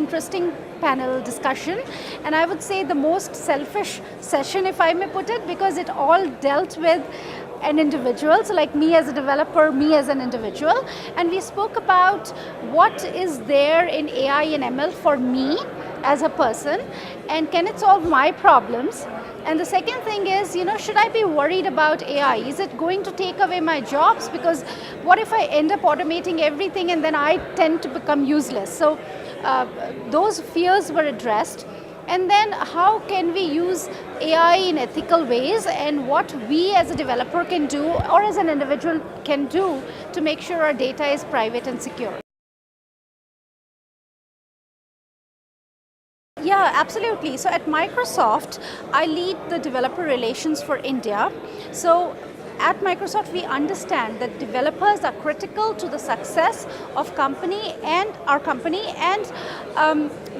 interesting panel discussion, and I would say the most selfish session, if I may put it, because it all dealt with an individual, so like me as a developer, me as an individual, and we spoke about what is there in AI and ML for me as a person, and can it solve my problems? And the second thing is, should I be worried about AI? Is it going to take away my jobs? Because what if I end up automating everything and then I tend to become useless? So those fears were addressed. And then how can we use AI in ethical ways, and what we as a developer can do or as an individual can do to make sure our data is private and secure. Yeah, absolutely. So at Microsoft, I lead the developer relations for India. So at Microsoft, we understand that developers are critical to the success of our company, and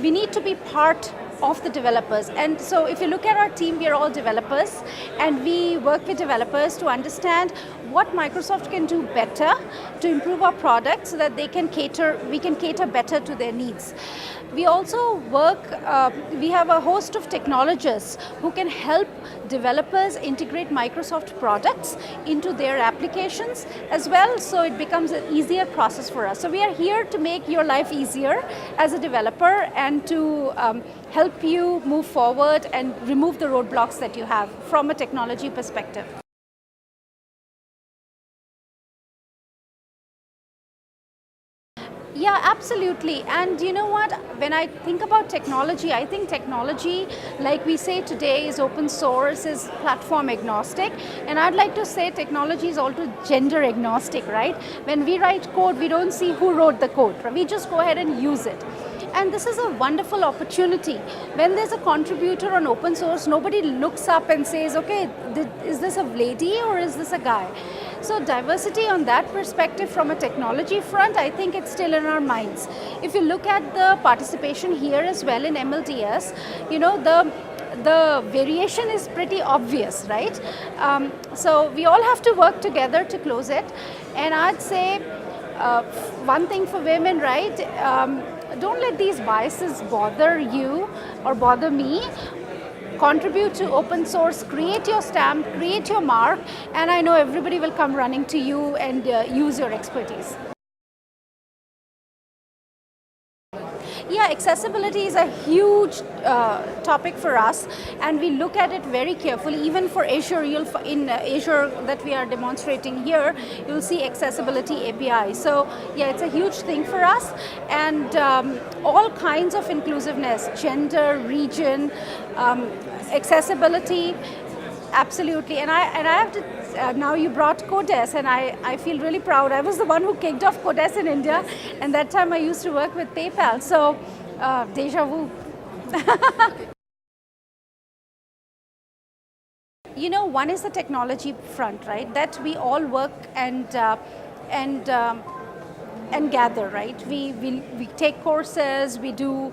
we need to be part of the developers. And so if you look at our team, we are all developers, and we work with developers to understand what Microsoft can do better to improve our product so that we can cater better to their needs. We also we have a host of technologists who can help developers integrate Microsoft products into their applications as well, so it becomes an easier process for us. So we are here to make your life easier as a developer and to help you move forward and remove the roadblocks that you have from a technology perspective. Yeah, absolutely. And you know what? When I think about technology, I think technology, like we say today, is open source, is platform agnostic. And I'd like to say technology is also gender agnostic, right? When we write code, we don't see who wrote the code. We just go ahead and use it. And this is a wonderful opportunity. When there's a contributor on open source, nobody looks up and says, okay, is this a lady or is this a guy? So diversity on that perspective from a technology front, I think it's still in our minds. If you look at the participation here as well in MLDS, the variation is pretty obvious, right? So we all have to work together to close it. And I'd say one thing for women, right? Don't let these biases bother you or bother me. Contribute to open source, create your stamp, create your mark, and I know everybody will come running to you and use your expertise. Yeah, accessibility is a huge topic for us, and we look at it very carefully. Even for Azure, in Azure that we are demonstrating here, you'll see accessibility API. So yeah, it's a huge thing for us, and all kinds of inclusiveness, gender, region, accessibility, absolutely. And I have to. Now you brought Codes, and I feel really proud. I was the one who kicked off Codes in India, and that time I used to work with PayPal. So, deja vu. One is the technology front, right? That we all work and gather, right? We take courses, we do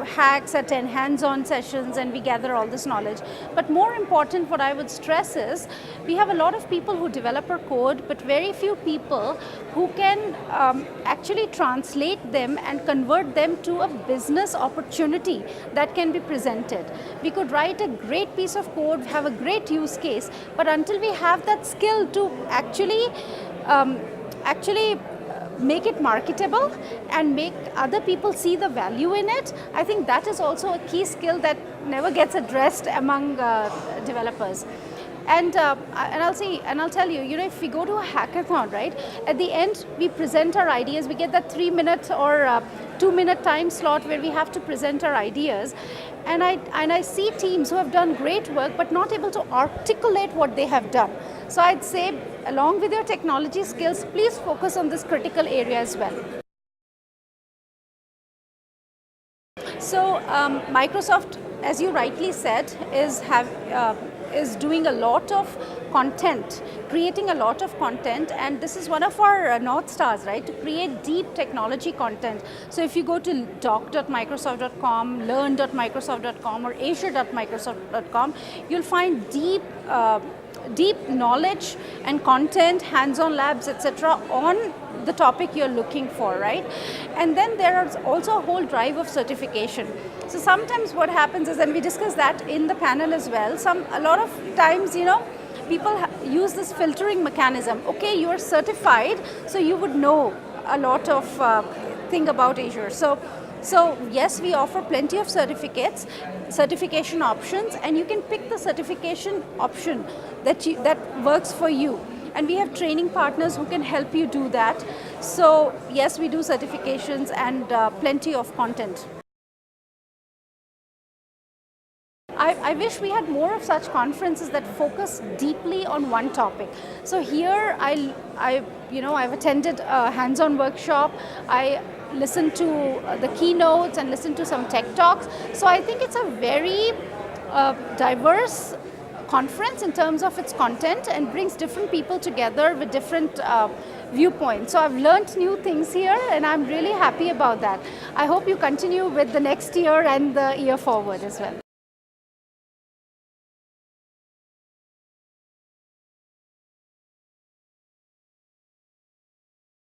hacks, attend hands-on sessions, and we gather all this knowledge. But more important, what I would stress is, we have a lot of people who develop our code, but very few people who can actually translate them and convert them to a business opportunity that can be presented. We could write a great piece of code, have a great use case, but until we have that skill to actually make it marketable and make other people see the value in it, I think that is also a key skill that never gets addressed among developers. And I'll tell you, if we go to a hackathon, right, at the end we present our ideas, we get that 3-minute or 2-minute time slot where we have to present our ideas, and I see teams who have done great work but not able to articulate what they have done. So I'd say, along with your technology skills, please focus on this critical area as well. So Microsoft, as you rightly said, is doing a lot of content, creating a lot of content, and this is one of our North Stars, right, to create deep technology content. So if you go to doc.microsoft.com, learn.microsoft.com, or azure.microsoft.com, you'll find deep knowledge and content, hands-on labs, etc. on the topic you're looking for, right? And then there is also a whole drive of certification. So sometimes what happens is, and we discussed that in the panel as well, a lot of times, people use this filtering mechanism. Okay, you are certified, so you would know a lot of thing about Azure. So yes, we offer plenty of certificates, certification options, and you can pick the certification option that works for you. And we have training partners who can help you do that. So yes, we do certifications and plenty of content. I wish we had more of such conferences that focus deeply on one topic. So here I've attended a hands-on workshop. I listened to the keynotes and listened to some tech talks. So I think it's a very diverse conference in terms of its content and brings different people together with different viewpoints. So I've learned new things here and I'm really happy about that. I hope you continue with the next year and the year forward as well.